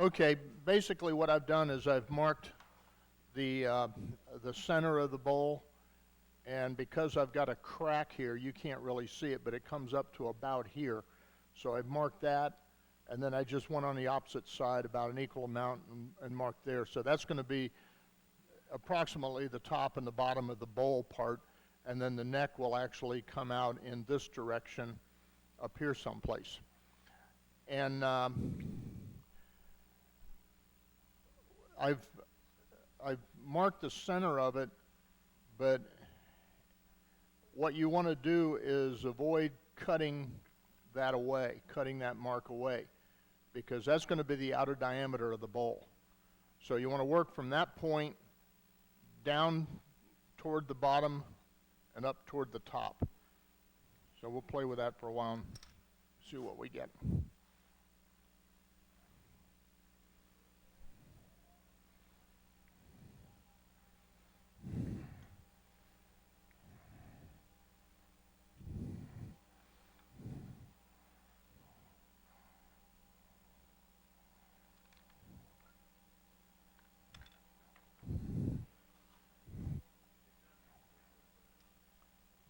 Okay, basically what I've done is I've marked the center of the bowl, and because I've got a crack here, you can't really see it, but it comes up to about here. So I've marked that, and then I just went on the opposite side about an equal amount and marked there. So that's going to be approximately the top and the bottom of the bowl part, and then the neck will actually come out in this direction up here someplace. And I've marked the center of it, but what you want to do is avoid cutting that away, cutting that mark away, because that's going to be the outer diameter of the bowl. So you want to work from that point down toward the bottom and up toward the top. So we'll play with that for a while and see what we get.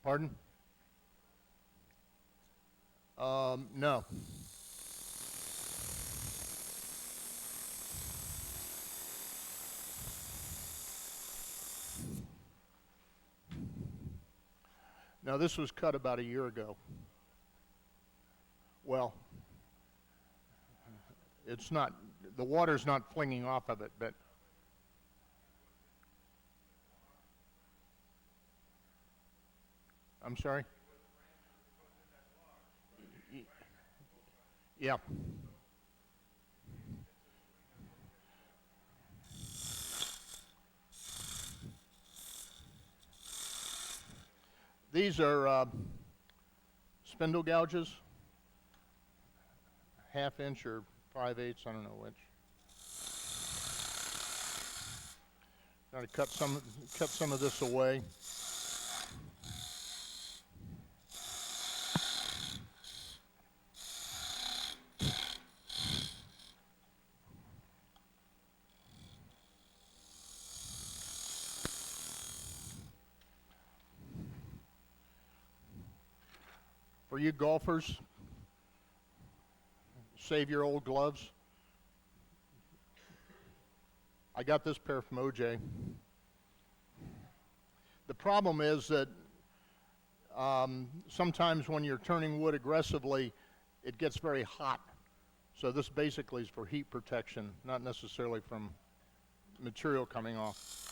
Pardon? No. Now this was cut about a year ago. Well, it's not, the water's not flinging off of it, but I'm sorry? Yeah. These are spindle gouges, 1/2 inch or 5/8, I don't know which. Got to cut some of this away. For you golfers, save your old gloves. I got this pair from OJ. The problem is that sometimes when you're turning wood aggressively, it gets very hot. So this basically is for heat protection, not necessarily from material coming off.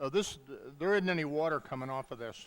Oh, there isn't any water coming off of this.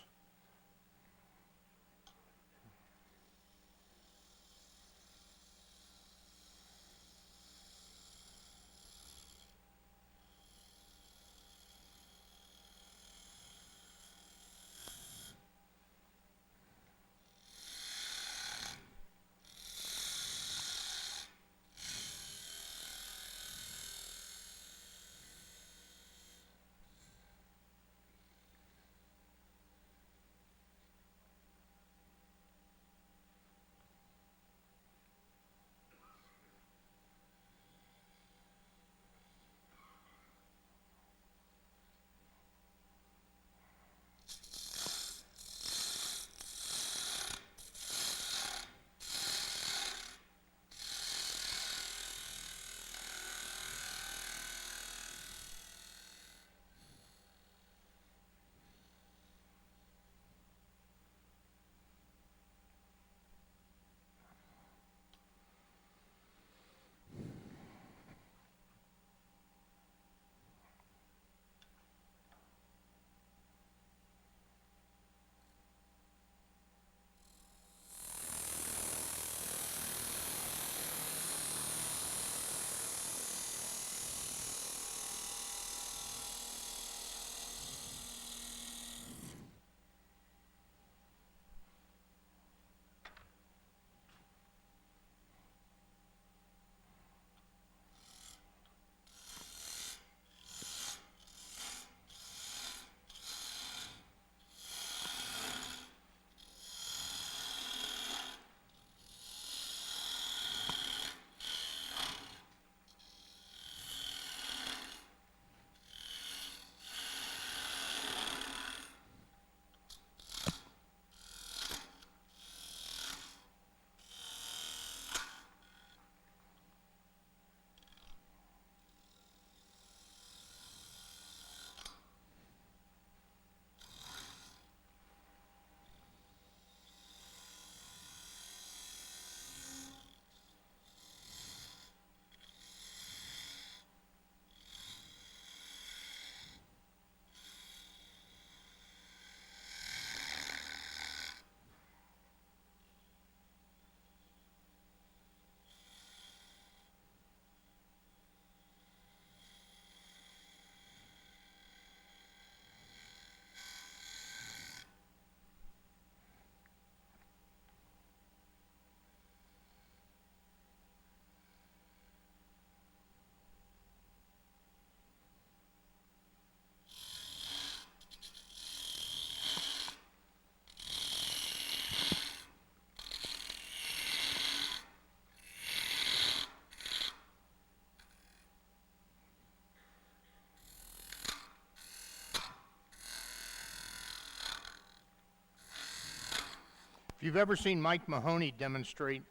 If you've ever seen Mike Mahoney demonstrate,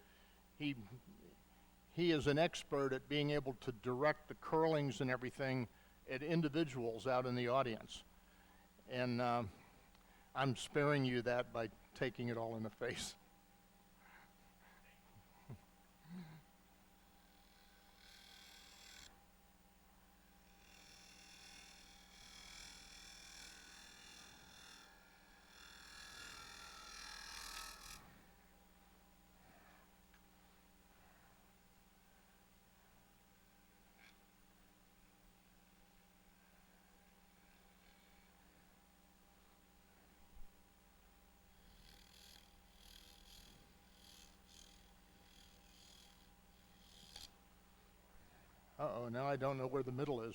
he he is an expert at being able to direct the curlings and everything at individuals out in the audience. And I'm sparing you that by taking it all in the face. Uh-oh, now I don't know where the middle is.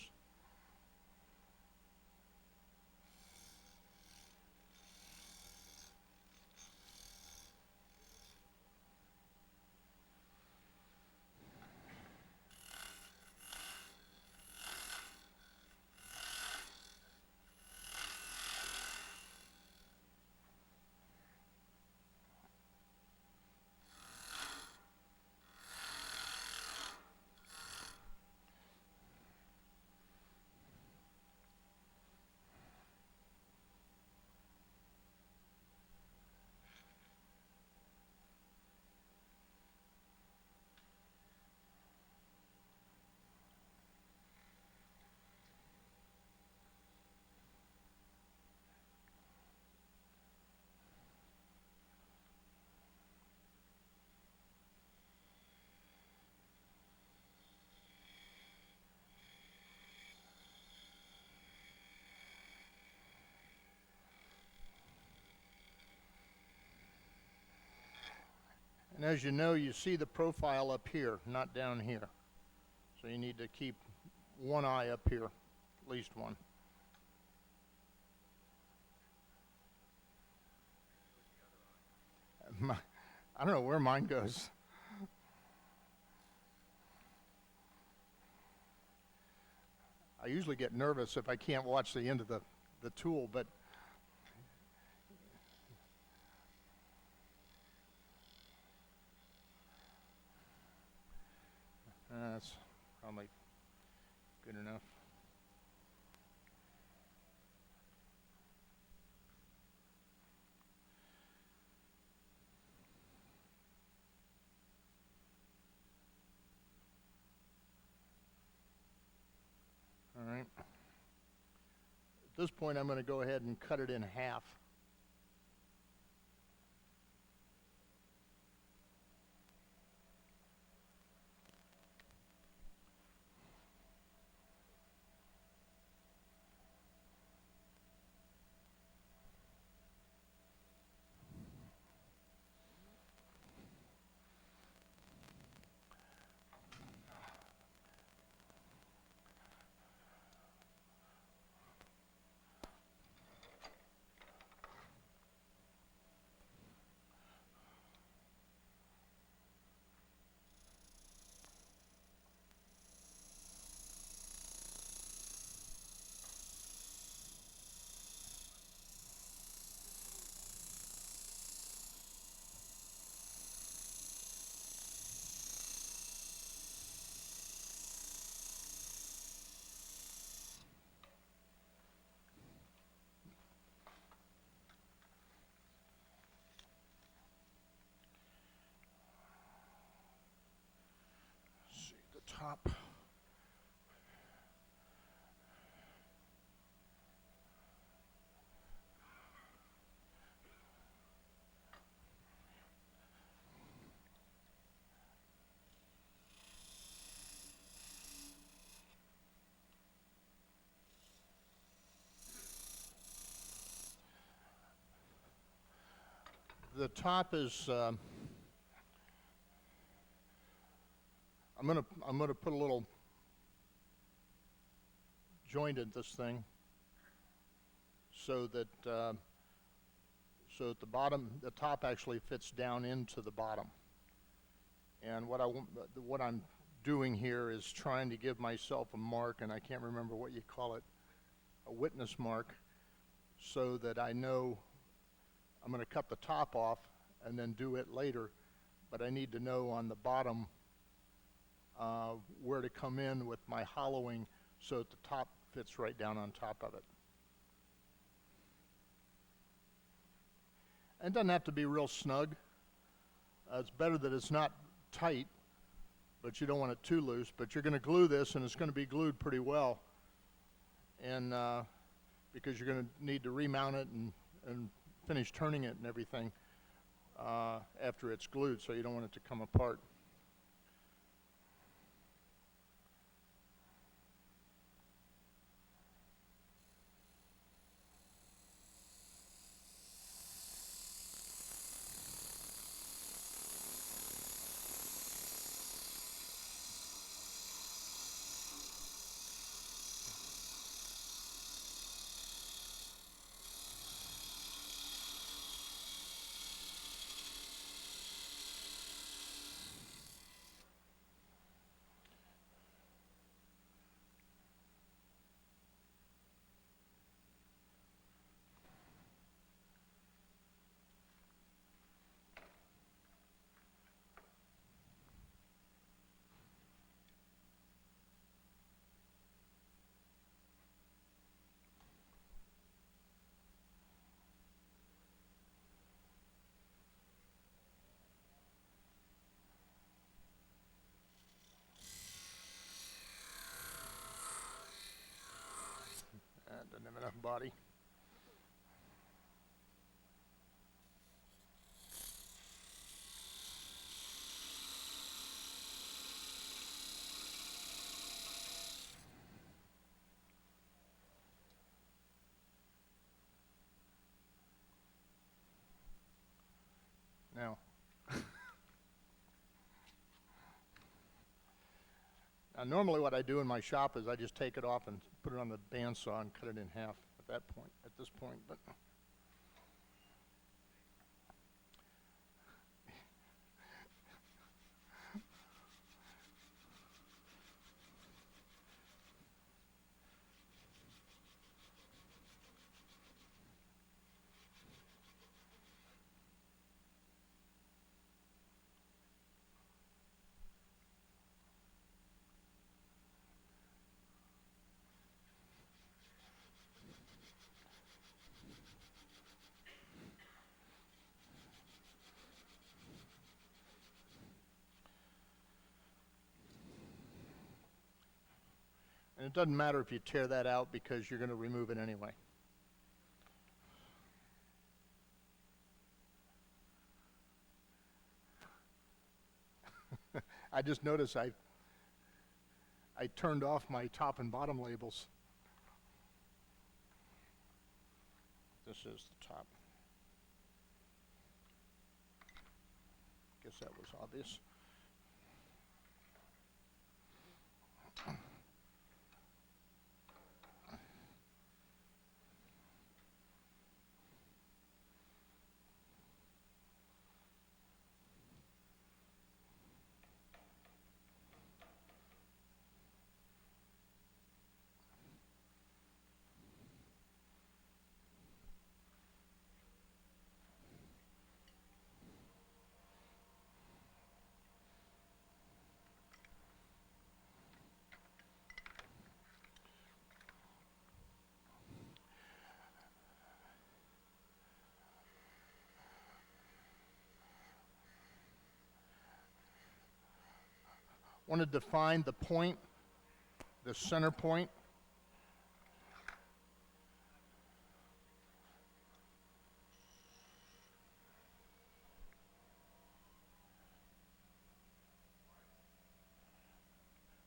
And as you know, you see the profile up here, not down here. So you need to keep one eye up here, at least one. I don't know where mine goes. I usually get nervous if I can't watch the end of the tool, but that's probably good enough. All right. At this point, I'm going to go ahead and cut it in half. Let's see the top. The top is. I'm gonna put a little joint in this thing, so that the bottom, the top actually fits down into the bottom. And what I'm doing here is trying to give myself a mark, and I can't remember what you call it, a witness mark, so that I know I'm going to cut the top off, and then do it later. But I need to know on the bottom where to come in with my hollowing so that the top fits right down on top of it. And it doesn't have to be real snug. It's better that it's not tight, but you don't want it too loose. But you're going to glue this, and it's going to be glued pretty well. And because you're going to need to remount it and finish turning it and everything after it's glued, so you don't want it to come apart. Doesn't have enough body. Now, normally what I do in my shop is I just take it off and put it on the bandsaw and cut it in half at this point, but and it doesn't matter if you tear that out because you're going to remove it anyway. I just noticed I turned off my top and bottom labels. This is the top. Guess that was obvious. Want to define the point, the center point.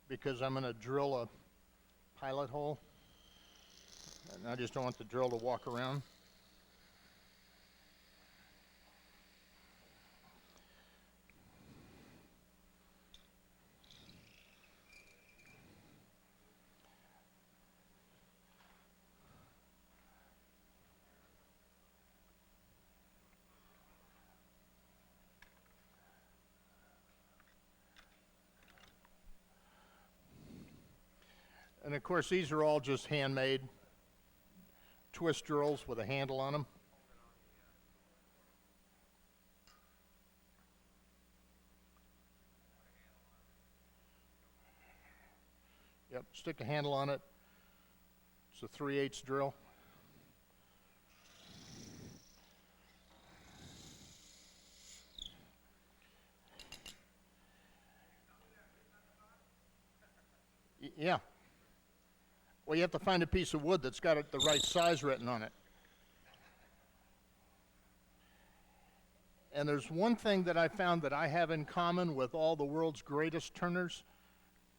Because I'm going to drill a pilot hole, and I just don't want the drill to walk around. And of course, these are all just handmade twist drills with a handle on them. Yep, stick a handle on it. It's a 3/8 drill. Yeah. Well, you have to find a piece of wood that's got the right size written on it. And there's one thing that I found that I have in common with all the world's greatest turners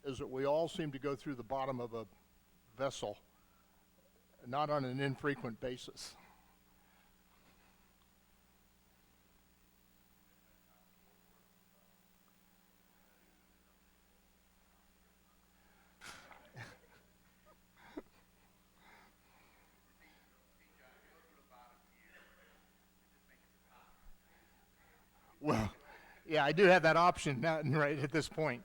is that we all seem to go through the bottom of a vessel, not on an infrequent basis. Well, yeah, I do have that option now, right at this point.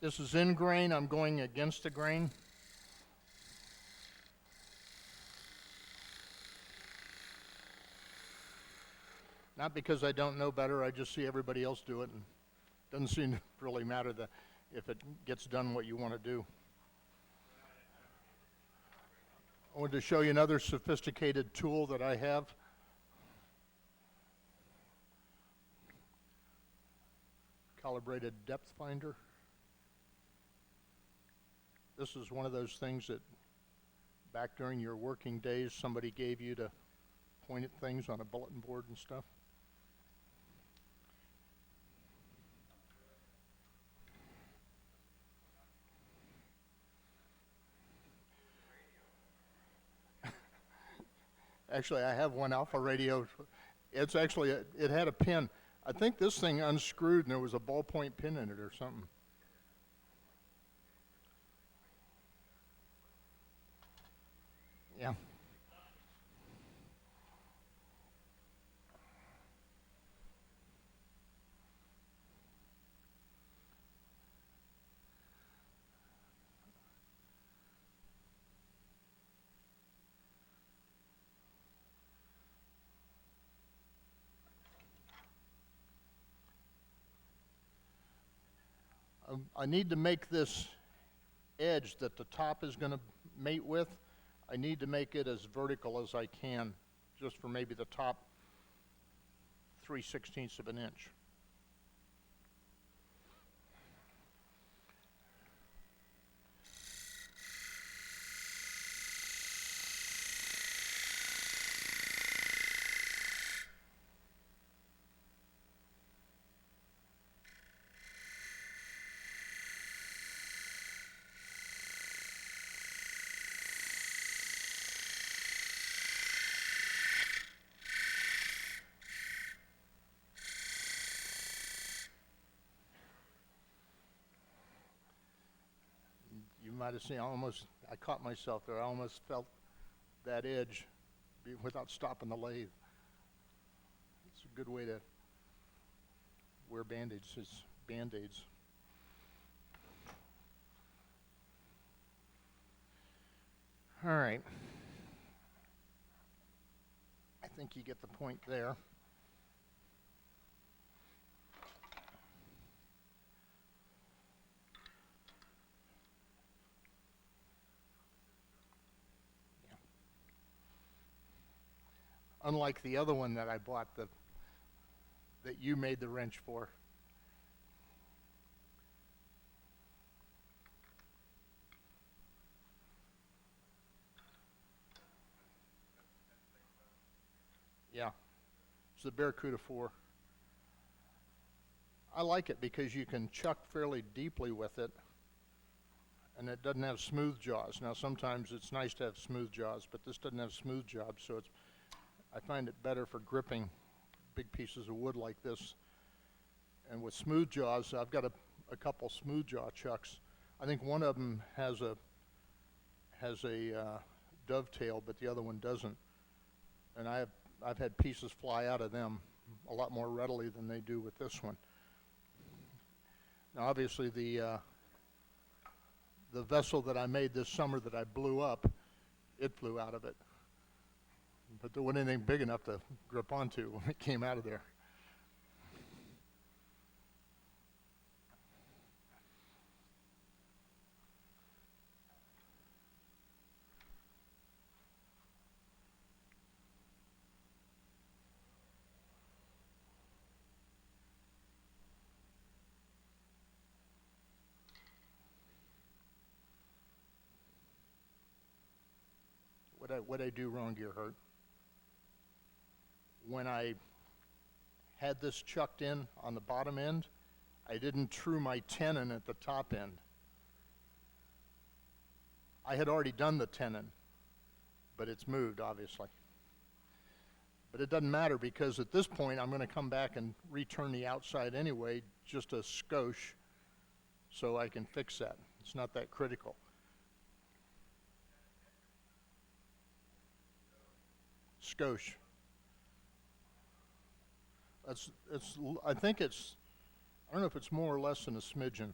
This is in grain. I'm going against the grain. Not because I don't know better, I just see everybody else do it, and it doesn't seem to really matter if it gets done what you want to do. I wanted to show you another sophisticated tool that I have. Calibrated depth finder. This is one of those things that back during your working days somebody gave you to point at things on a bulletin board and stuff. Actually, I have one alpha radio It's actually, it had a pin. I think this thing unscrewed and there was a ballpoint pin in it or something. Yeah. I need to make this edge that the top is going to mate with, I need to make it as vertical as I can, just for maybe the top 3/16 of an inch. You might have seen, I caught myself there. I almost felt that edge without stopping the lathe. It's a good way to wear band-aids. It's band-aids. All right. I think you get the point there. Yeah. Unlike the other one that I bought that you made the wrench for. Yeah. It's the Barracuda 4. I like it because you can chuck fairly deeply with it, and it doesn't have smooth jaws. Now, sometimes it's nice to have smooth jaws, but this doesn't have smooth jaws, so I find it better for gripping big pieces of wood like this. And with smooth jaws, I've got a couple smooth jaw chucks. I think one of them has a dovetail, but the other one doesn't. And I've had pieces fly out of them a lot more readily than they do with this one. Now, obviously, the vessel that I made this summer that I blew up, it flew out of it. But there wasn't anything big enough to grip onto when it came out of there. What I do wrong, Gerhard? When I had this chucked in on the bottom end, I didn't true my tenon at the top end. I had already done the tenon, but it's moved, obviously. But it doesn't matter because at this point I'm going to come back and return the outside anyway, just a skosh, so I can fix that. It's not that critical. Skosh. I think it's, I don't know if it's more or less than a smidgen.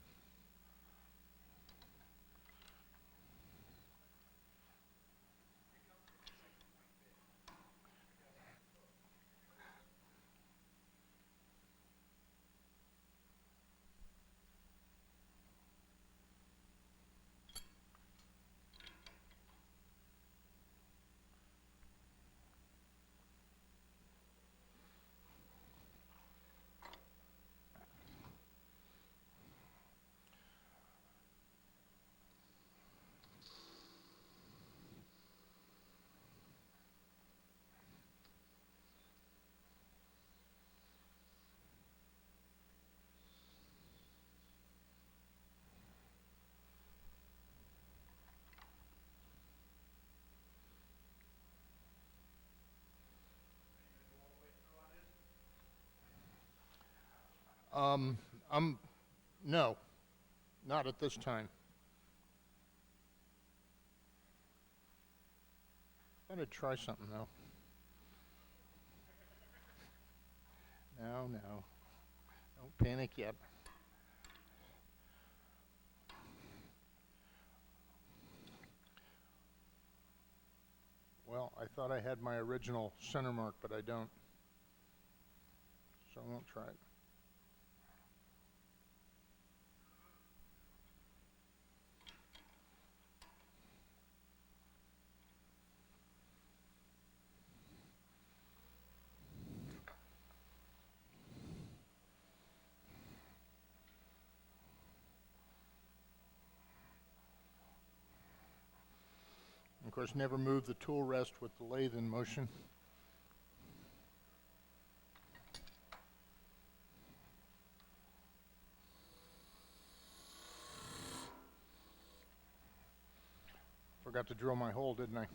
No, not at this time. Thought I'd try something though. No, don't panic yet. Well, I thought I had my original center mark, but I don't. So I won't try it. Of course, never move the tool rest with the lathe in motion. Forgot to drill my hole, didn't I?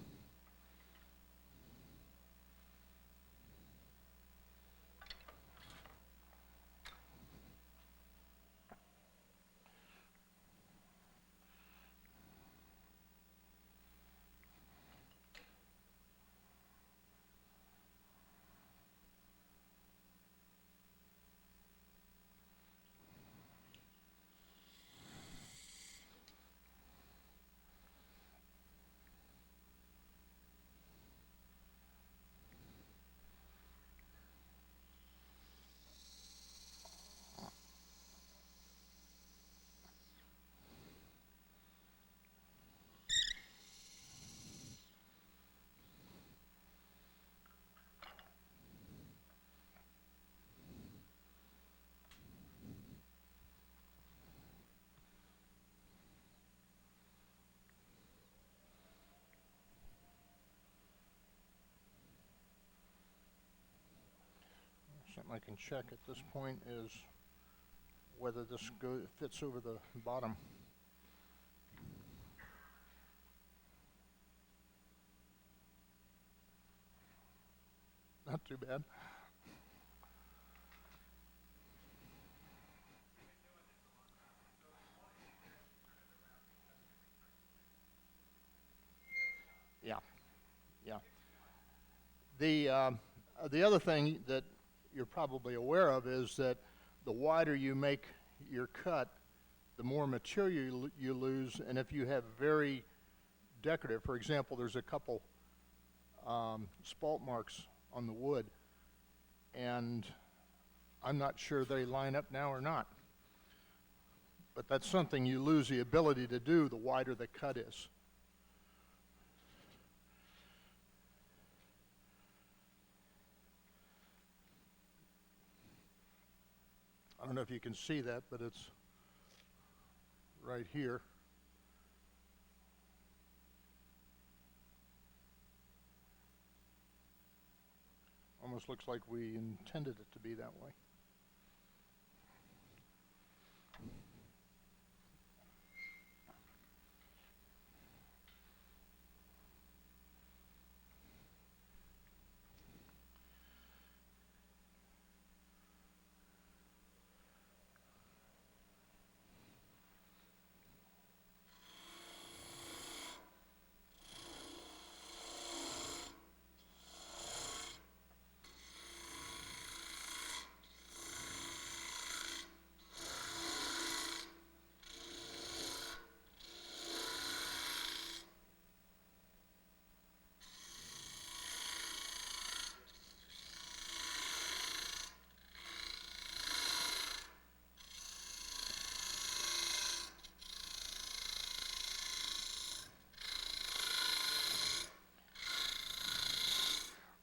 Something I can check at this point is whether this fits over the bottom. Not too bad. Yeah, yeah. The other thing that you're probably aware of is that the wider you make your cut, the more material you lose. And if you have very decorative, for example, there's a couple spalt marks on the wood, and I'm not sure they line up now or not. But that's something you lose the ability to do the wider the cut is. I don't know if you can see that, but it's right here. Almost looks like we intended it to be that way.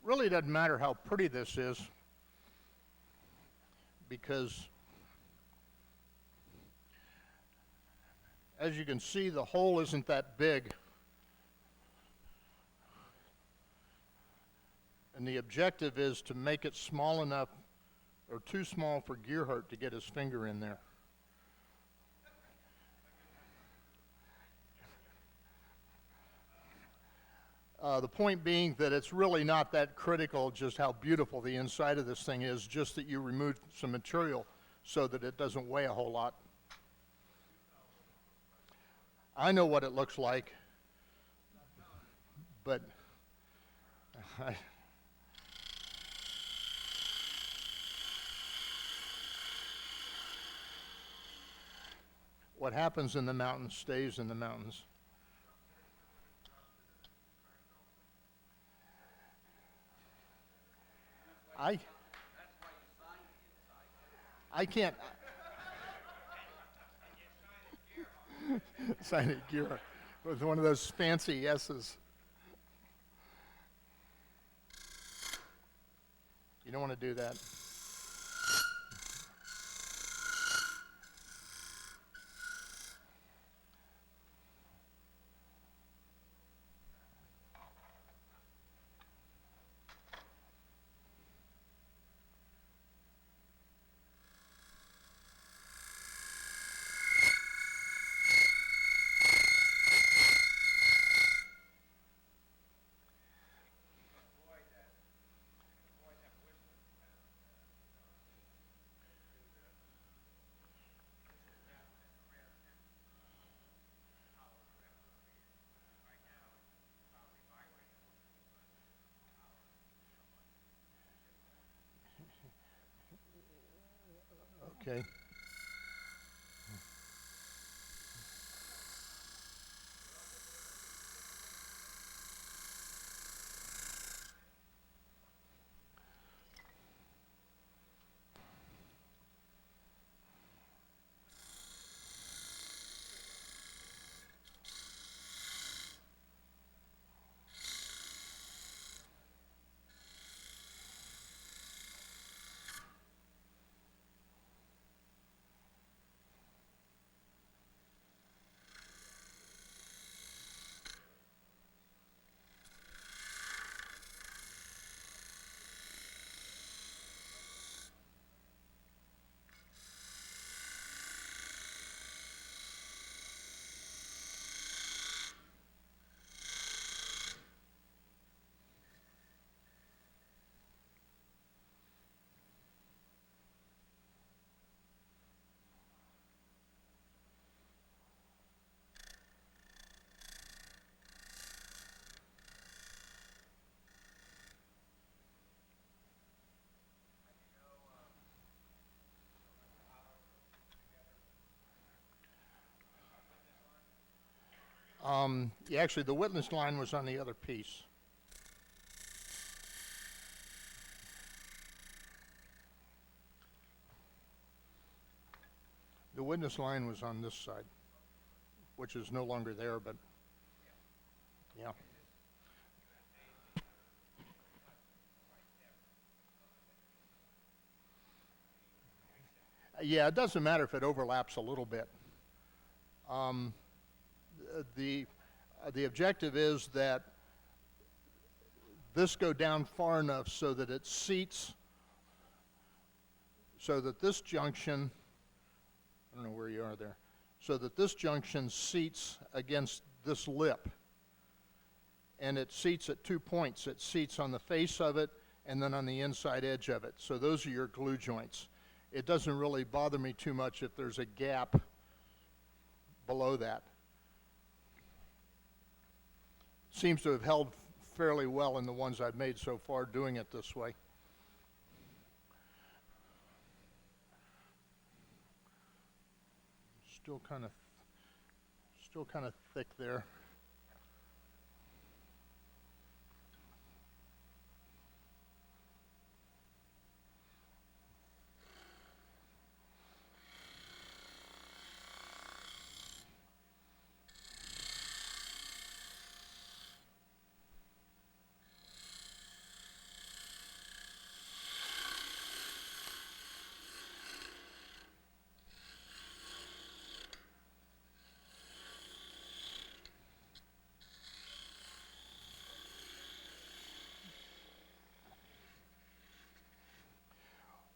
Really doesn't matter how pretty this is, because as you can see, the hole isn't that big. And the objective is to make it small enough, or too small for Gearhart to get his finger in there. The point being that it's really not that critical just how beautiful the inside of this thing is, just that you removed some material. so that it doesn't weigh a whole lot. I know what it looks like, but what happens in the mountains stays in the mountains. I can't sign it gear with one of those fancy S's. You don't want to do that. Okay. Yeah, actually, the witness line was on the other piece. The witness line was on this side, which is no longer there, but yeah. Yeah, it doesn't matter if it overlaps a little bit. Um, the the objective is that this go down far enough so that it seats, so that this junction, I don't know where you are there, so that this junction seats against this lip. And it seats at 2 points. It seats on the face of it and then on the inside edge of it. So those are your glue joints. It doesn't really bother me too much if there's a gap below that. Seems to have held fairly well in the ones I've made so far doing it this way. Still kind of thick there.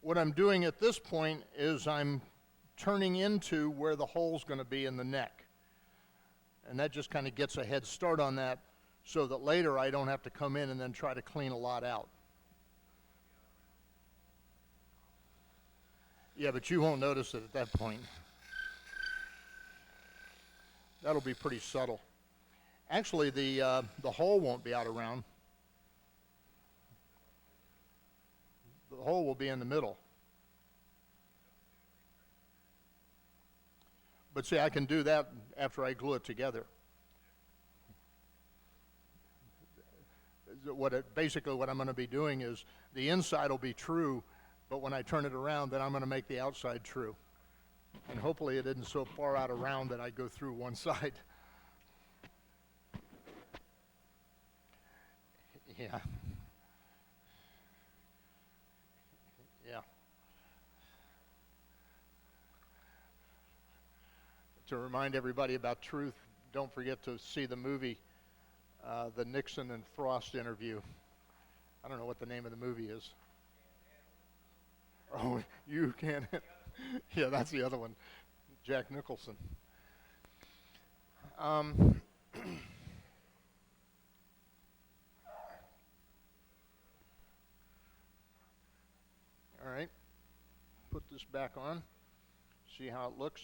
What I'm doing at this point is I'm turning into where the hole's going to be in the neck. And that just kind of gets a head start on that so that later I don't have to come in and then try to clean a lot out. Yeah, but you won't notice it at that point. That'll be pretty subtle. Actually, the hole won't be out around. The hole will be in the middle. But see, I can do that after I glue it together. Basically what I'm going to be doing is the inside will be true, but when I turn it around, then I'm going to make the outside true. And hopefully it isn't so far out around that I go through one side. Yeah. Yeah. To remind everybody about truth, don't forget to see the movie, the Nixon and Frost interview. I don't know what the name of the movie is. Oh, you can. Yeah, that's the other one. Jack Nicholson. All right. Put this back on. See how it looks.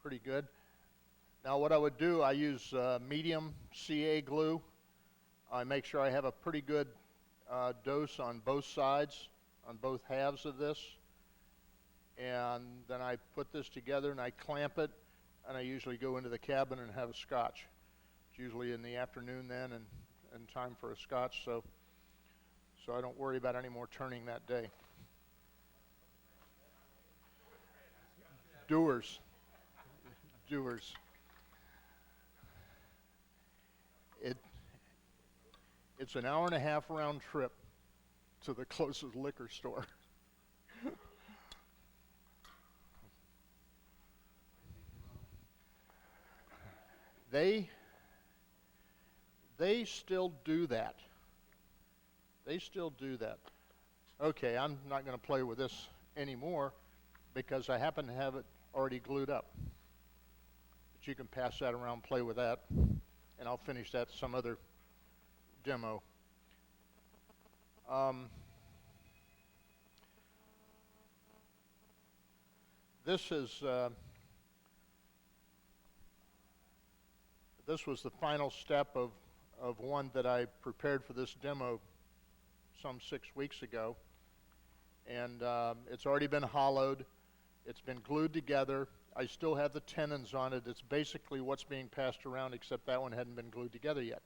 Pretty good. Now what I would do, I use medium CA glue. I make sure I have a pretty good dose on both sides, on both halves of this. And then I put this together and I clamp it, and I usually go into the cabin and have a scotch. It's usually in the afternoon then and time for a scotch, so I don't worry about any more turning that day. Doers. It's an hour and a half round trip to the closest liquor store. They still do that. They still do that. Okay, I'm not going to play with this anymore because I happen to have it already glued up. But you can pass that around, play with that, and I'll finish that some other demo. This was the final step of one that I prepared for this demo some 6 weeks ago. And it's already been hollowed. It's been glued together. I still have the tenons on it. It's basically what's being passed around, except that one hadn't been glued together yet.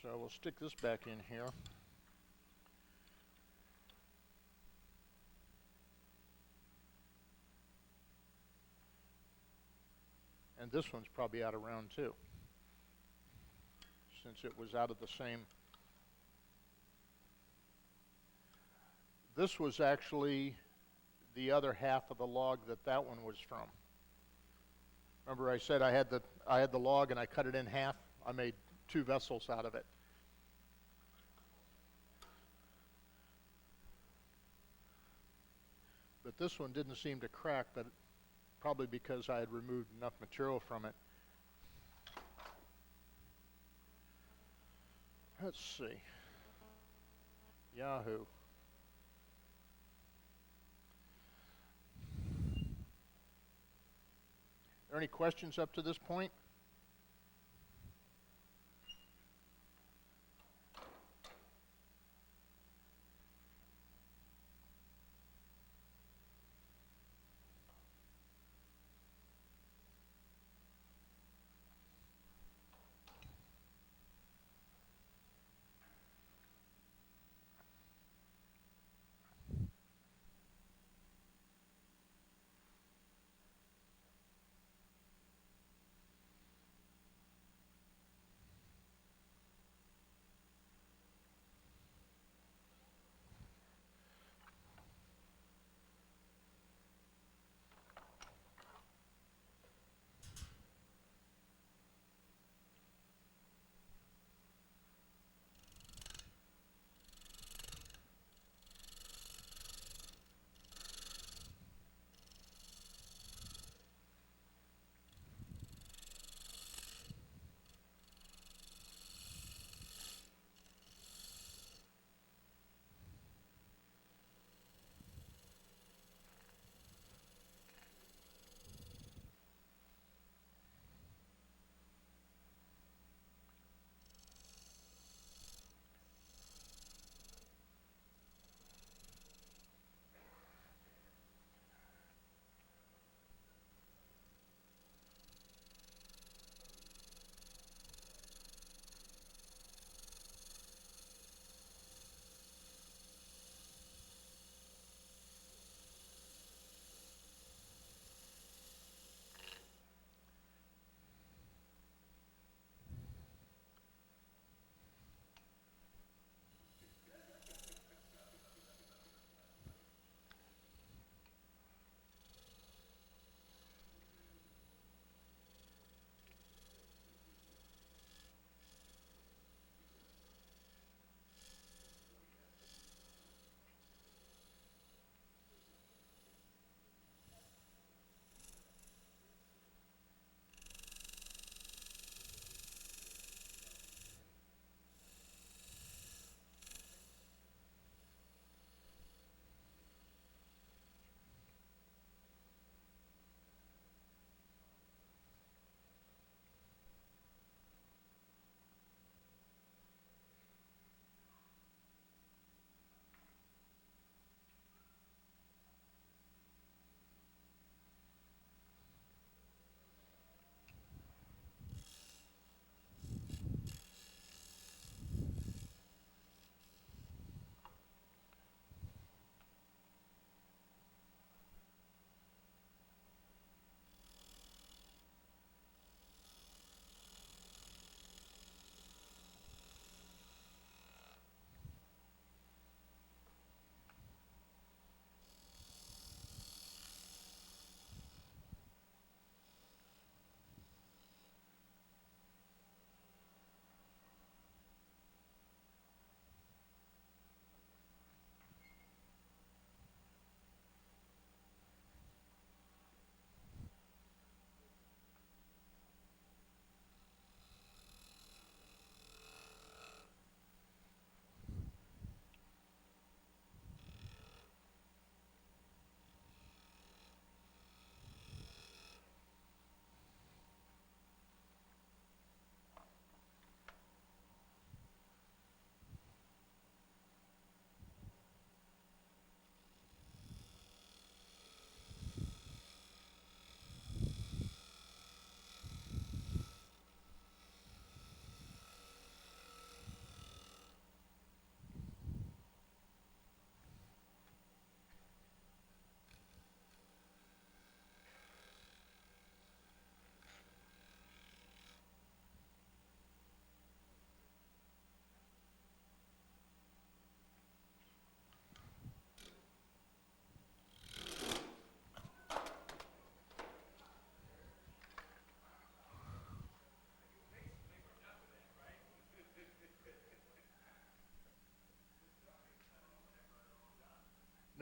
So we'll stick this back in here. And this one's probably out of round too, since it was out of the same. This was actually the other half of the log that one was from. Remember I said I had the log and I cut it in half? I made 2 vessels out of it. But this one didn't seem to crack, but probably because I had removed enough material from it. Let's see. Yahoo. Are there any questions up to this point?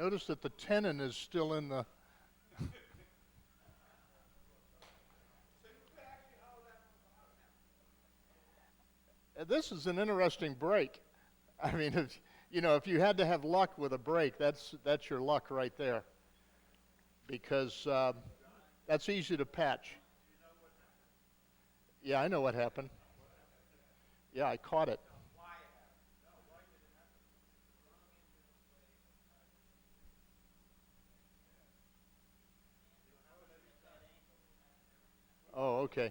Notice that the tenon is still in the... This is an interesting brake. I mean, if you had to have luck with a brake, that's your luck right there. Because that's easy to patch. Yeah, I know what happened. Yeah, I caught it. Oh, okay.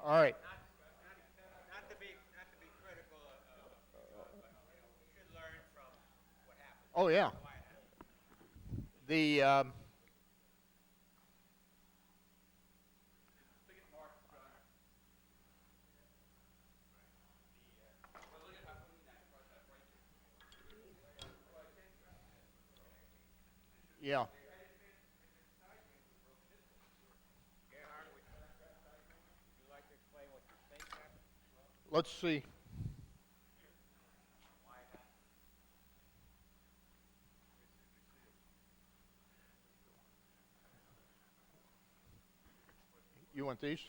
All right. Oh, yeah. The yeah. Let's see. You want these?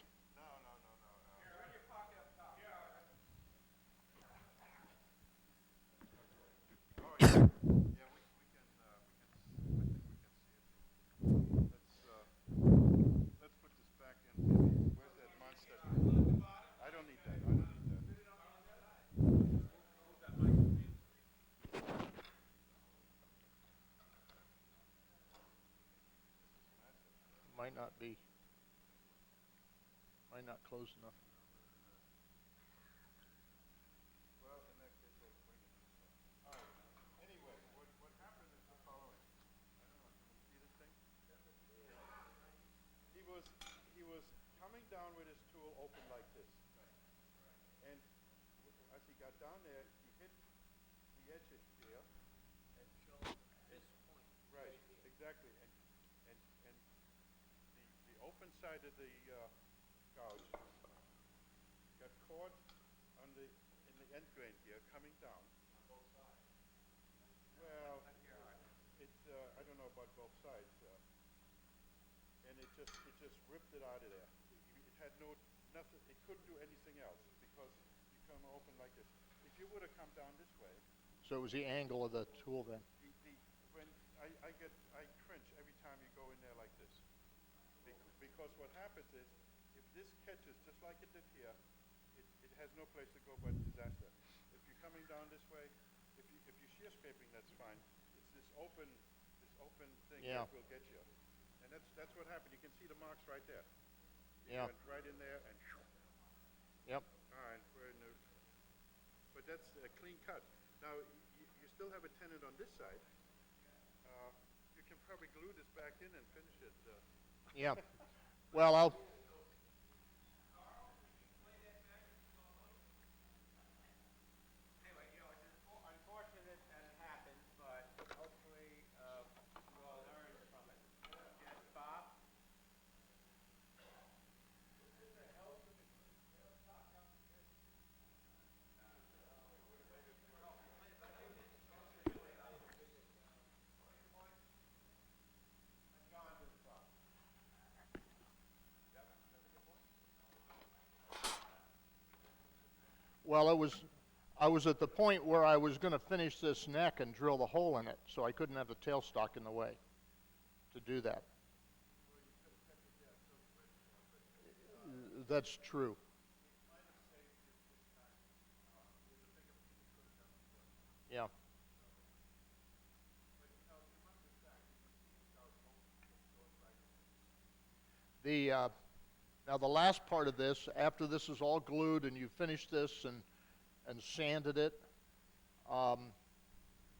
Might not be. Might not close enough. He was coming down with his tool open like this. And as he got down there, he hit the edge here. Right, exactly. And the open side of the gouge got caught in the end grain here, coming down. Well, I don't know about both sides. And it just ripped it out of there. It had nothing. It couldn't do anything else because you come open like this. If you would have come down this way, So it was the angle of the tool then. when I cringe every time you go in there like this, because what happens is if this catches just like it did here, it has no place to go but disaster. If you're coming down this way, if you're shear scraping, that's fine. It's this open thing Yeah. that will get you. And that's what happened. You can see the marks right there. Yeah. Went right in there and Yep. all right, very new. But that's a clean cut. Now you still have a tenon on this side. You can probably glue this back in and finish it. Yeah. Well, I'll. Unfortunate that it happened, but hopefully you all learned from it. Yes, Bob? Well, I was at the point where I was going to finish this neck and drill the hole in it, so I couldn't have the tailstock in the way to do that. That's true. Yeah. The now the last part of this, after this is all glued and you finish this and sanded it,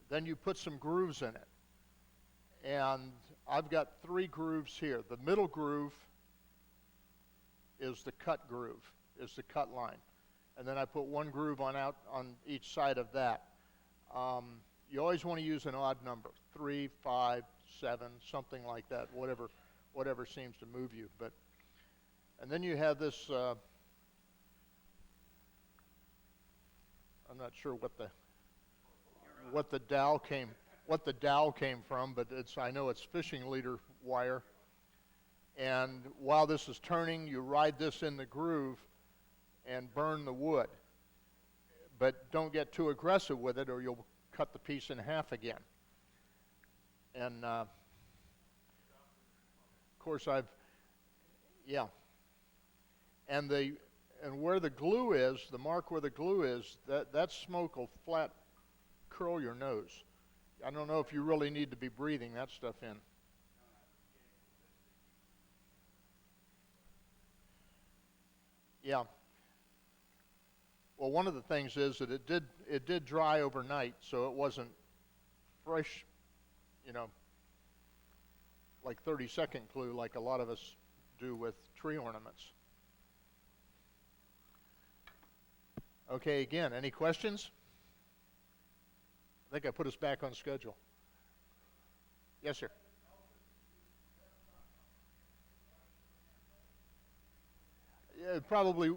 then you put some grooves in it. And I've got 3 grooves here. The middle groove is the cut groove, is the cut line. And then I put 1 groove on each side of that. You always want to use an odd number, 3, 5, 7, something like that, whatever seems to move you. And then you have this I'm not sure what the dowel came from, but I know it's fishing leader wire. And while this is turning, you ride this in the groove and burn the wood. But don't get too aggressive with it or you'll cut the piece in half again. And of course yeah. And where the glue is, the mark where the glue is, that smoke will flat curl your nose. I don't know if you really need to be breathing that stuff in. Yeah. Well, one of the things is that it did dry overnight, so it wasn't fresh, you know, like 30-second glue like a lot of us do with tree ornaments. Okay, again, any questions? I think I put us back on schedule. Yes, sir. Yeah, it probably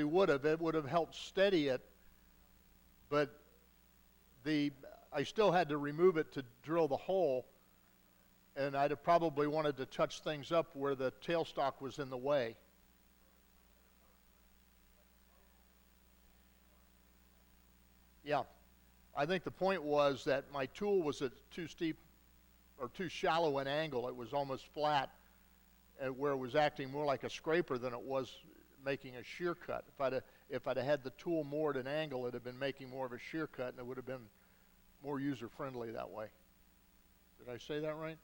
would have. It would have helped steady it, but I still had to remove it to drill the hole, and I'd have probably wanted to touch things up where the tailstock was in the way. Yeah, I think the point was that my tool was at too steep or too shallow an angle. It was almost flat, where it was acting more like a scraper than it was making a shear cut. If I'd have had the tool more at an angle, it'd have been making more of a shear cut, and it would have been more user-friendly that way. Did I say that right?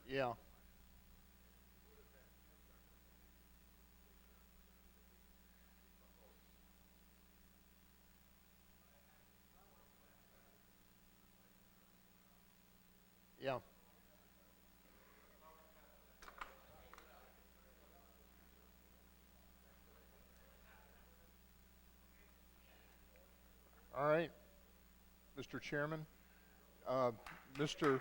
Yeah. Yeah. All right, Mr. Chairman. Uh, Mr.